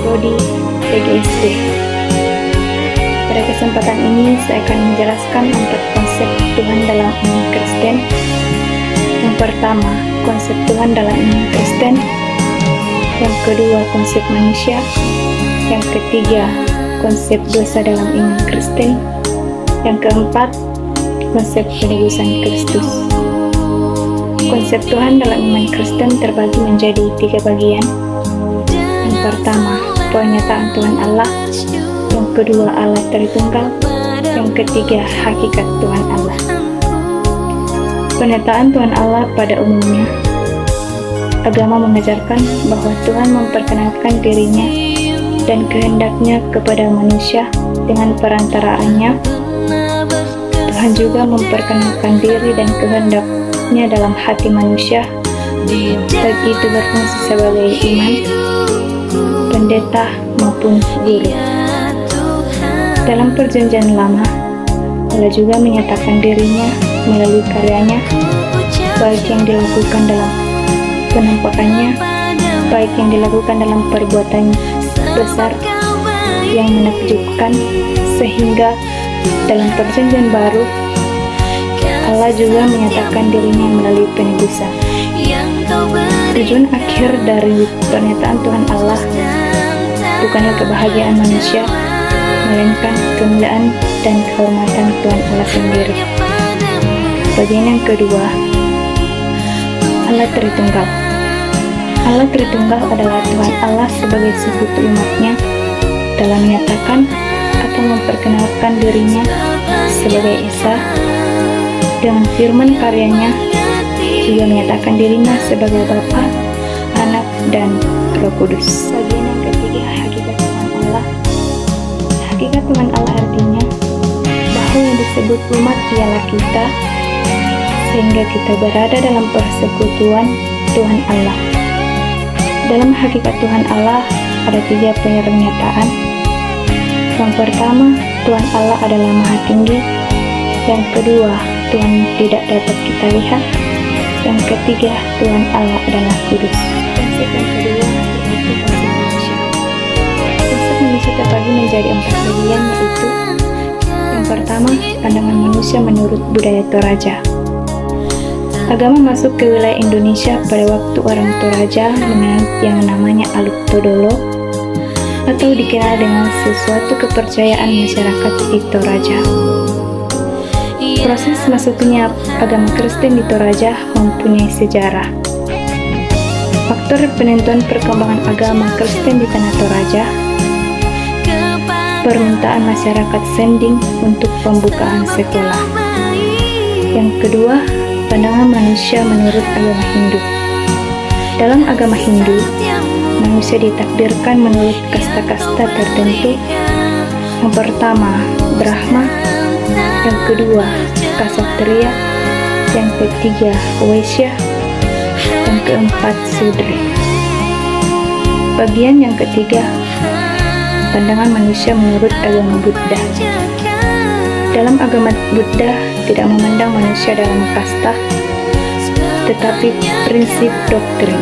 Prodi PGSD. Pada kesempatan ini saya akan menjelaskan 4 konsep Tuhan dalam iman Kristen. Yang pertama, konsep Tuhan dalam iman Kristen. Yang kedua, konsep manusia. Yang ketiga, konsep dosa dalam iman Kristen. Yang keempat, konsep penebusan Kristus. Konsep Tuhan dalam iman Kristen terbagi menjadi 3 bagian. Yang pertama, pernyataan Tuhan Allah. Yang kedua, Allah Tritunggal. Yang ketiga, hakikat Tuhan Allah. Pernyataan Tuhan Allah pada umumnya, agama mengajarkan bahwa Tuhan memperkenalkan dirinya dan kehendaknya kepada manusia dengan perantaraannya. Tuhan juga memperkenalkan diri dan kehendaknya dalam hati manusia, baik itu berfungsi sebagai imam, pendeta, maupun guru. Dalam perjanjian lama, Allah juga menyatakan dirinya melalui karyanya, baik yang dilakukan dalam penampakannya, baik yang dilakukan dalam perbuatan besar yang menakjubkan, sehingga dalam perjanjian baru Allah juga menyatakan dirinya melalui penebusan. Tujuan akhir dari pernyataan Tuhan Allah bukanlah kebahagiaan manusia, melainkan kemuliaan dan kehormatan Tuhan Allah sendiri. Bagian yang kedua, Allah Tritunggal. Allah Tritunggal adalah Tuhan Allah sebagai sekutu umatnya dalam menyatakan atau memperkenalkan dirinya sebagai Esa. Dengan firman karyanya juga menyatakan dirinya sebagai Bapa, Anak, dan Roh Kudus. Bagian yang ketiga, hakikat Tuhan Allah. Hakikat Tuhan Allah artinya bahwa yang disebut umat ialah kita, sehingga kita berada dalam persekutuan Tuhan Allah. Dalam hakikat Tuhan Allah ada 3 pernyataan. Yang pertama, Tuhan Allah adalah Maha Tinggi. Yang kedua, Tuhan tidak dapat kita lihat. Yang ketiga, Tuhan Allah adalah kudus. Konsep yang kedua yaitu konsep manusia. Konsep manusia terbagi menjadi 4 bagian, yaitu yang pertama, pandangan manusia menurut budaya Toraja. Agama masuk ke wilayah Indonesia pada waktu orang Toraja menganut yang namanya Aluk Todolo, atau dikenal dengan sesuatu kepercayaan masyarakat di Toraja. Proses masuknya agama Kristen di Toraja mempunyai sejarah. Faktor penentuan perkembangan agama Kristen di tanah Toraja: permintaan masyarakat Sending untuk pembukaan sekolah. Yang kedua, pandangan manusia menurut agama Hindu. Dalam agama Hindu, manusia ditakdirkan menurut kasta-kasta tertentu. Yang pertama, Brahma. Yang kedua, Ksatria. Yang ketiga, Waisya. Yang keempat, Sudra. Bagian yang ketiga, pandangan manusia menurut agama Buddha. Dalam agama Buddha tidak memandang manusia dalam kasta, tetapi prinsip doktrin.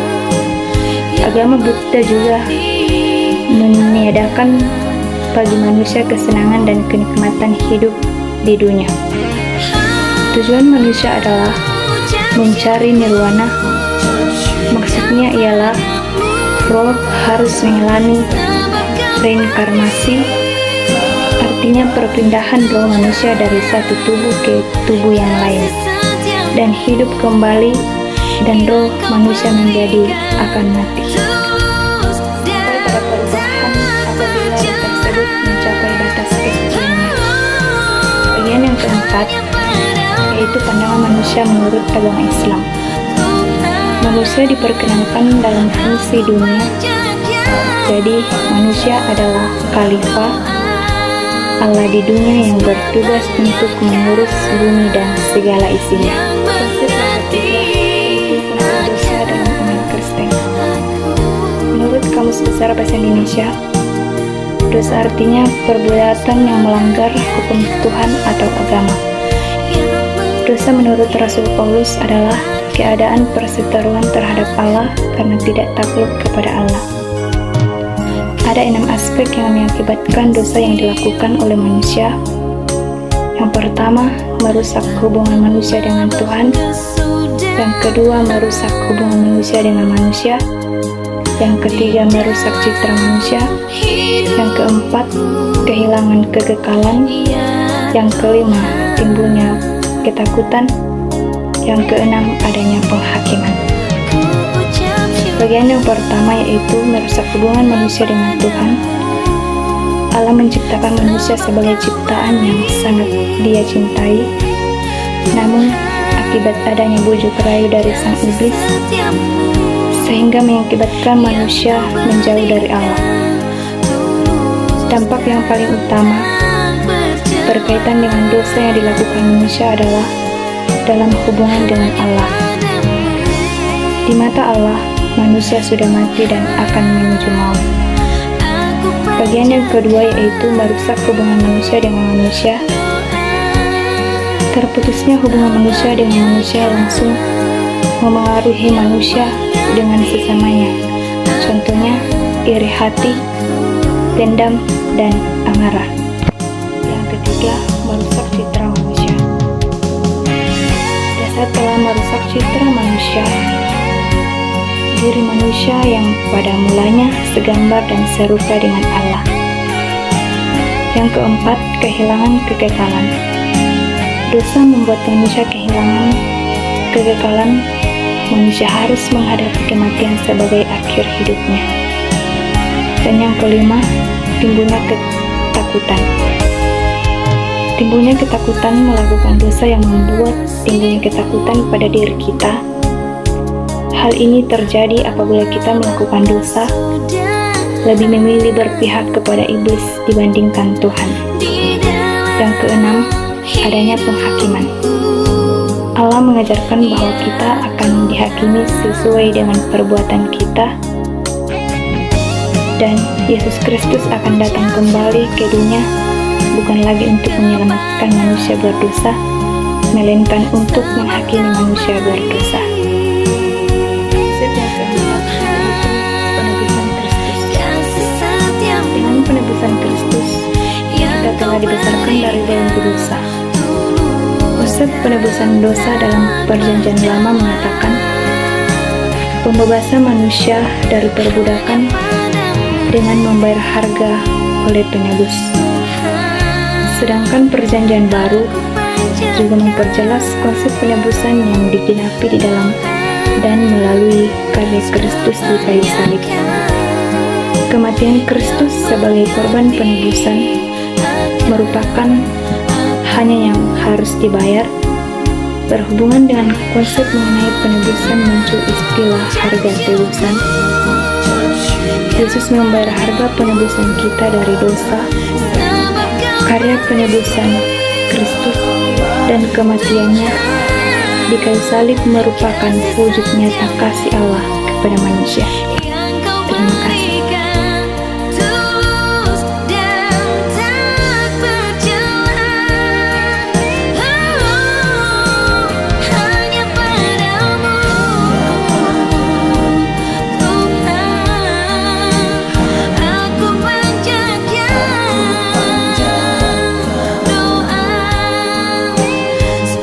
Agama Buddha juga meniadakan bagi manusia kesenangan dan kenikmatan hidup di dunia. Tujuan manusia adalah mencari nirwana. Maksudnya ialah roh harus mengalami reinkarnasi, artinya perpindahan roh manusia dari satu tubuh ke tubuh yang lain, dan hidup kembali, dan roh manusia menjadi akan mati. Pada perubahan apabila roh tersebut mencapai batas kesuciannya. Bagian yang keempat yaitu pandangan manusia menurut agama Islam. Manusia diperkenalkan dalam fungsi dunia. Jadi manusia adalah khalifah Allah di dunia yang bertugas untuk mengurus bumi dan segala isinya. Konsep yang ketiga yaitu konsep dosa dalam iman Kristen. Menurut Kamus Besar Bahasa Indonesia, dosa artinya perbuatan yang melanggar hukum Tuhan atau agama. Dosa menurut Rasul Paulus adalah keadaan perseteruan terhadap Allah karena tidak takluk kepada Allah. Ada 6 aspek yang mengakibatkan dosa yang dilakukan oleh manusia. Yang pertama, merusak hubungan manusia dengan Tuhan. Yang kedua, merusak hubungan manusia dengan manusia. Yang ketiga, merusak citra manusia. Yang keempat, kehilangan kekekalan. Yang kelima, timbulnya ketakutan. Yang keenam, adanya penghakiman. Bagian yang pertama yaitu merusak hubungan manusia dengan Tuhan. Allah menciptakan manusia sebagai ciptaan yang sangat Dia cintai. Namun, akibat adanya bujuk rayu dari sang iblis, sehingga mengakibatkan manusia menjauh dari Allah. Dampak yang paling utama berkaitan dengan dosa yang dilakukan manusia adalah dalam hubungan dengan Allah. Di mata Allah, manusia sudah mati dan akan menuju maut. Bagian yang kedua yaitu merusak hubungan manusia dengan manusia. Terputusnya hubungan manusia dengan manusia langsung memengaruhi manusia dengan sesamanya. Contohnya, iri hati, dendam, dan amarah. Yang ketiga, merusak citra manusia. Dosa telah merusak citra manusia. Diri manusia yang pada mulanya segambar dan serupa dengan Allah. Yang keempat, kehilangan kekekalan. Dosa membuat manusia kehilangan kekekalan. Manusia harus menghadapi kematian sebagai akhir hidupnya. Dan yang kelima, timbulnya ketakutan. Timbulnya ketakutan melakukan dosa yang membuat timbulnya ketakutan pada diri kita. Hal ini terjadi apabila kita melakukan dosa, lebih memilih berpihak kepada iblis dibandingkan Tuhan. Yang keenam, adanya penghakiman. Allah mengajarkan bahwa kita akan dihakimi sesuai dengan perbuatan kita, dan Yesus Kristus akan datang kembali ke dunia bukan lagi untuk menyelamatkan manusia berdosa, melainkan untuk menghakimi manusia berdosa. Yang keempat, yaitu penebusan Kristus. Dengan penebusan Kristus, kita telah dibesarkan dari belenggu dosa. Konsep penebusan dosa dalam Perjanjian Lama menyatakan pembebasan manusia dari perbudakan dengan membayar harga oleh penebus. Sedangkan Perjanjian Baru juga memperjelas konsep penebusan yang digenapi di dalam dan melalui karya Kristus di kayu salib. Kematian Kristus sebagai korban penebusan merupakan hanya yang harus dibayar. Berhubungan dengan konsep mengenai penebusan muncul istilah harga tebusan. Yesus membayar harga penebusan kita dari dosa. Karya penebusan Kristus dan kematiannya di kayu salib merupakan wujud nyata kasih Allah kepada manusia. Terima kasih.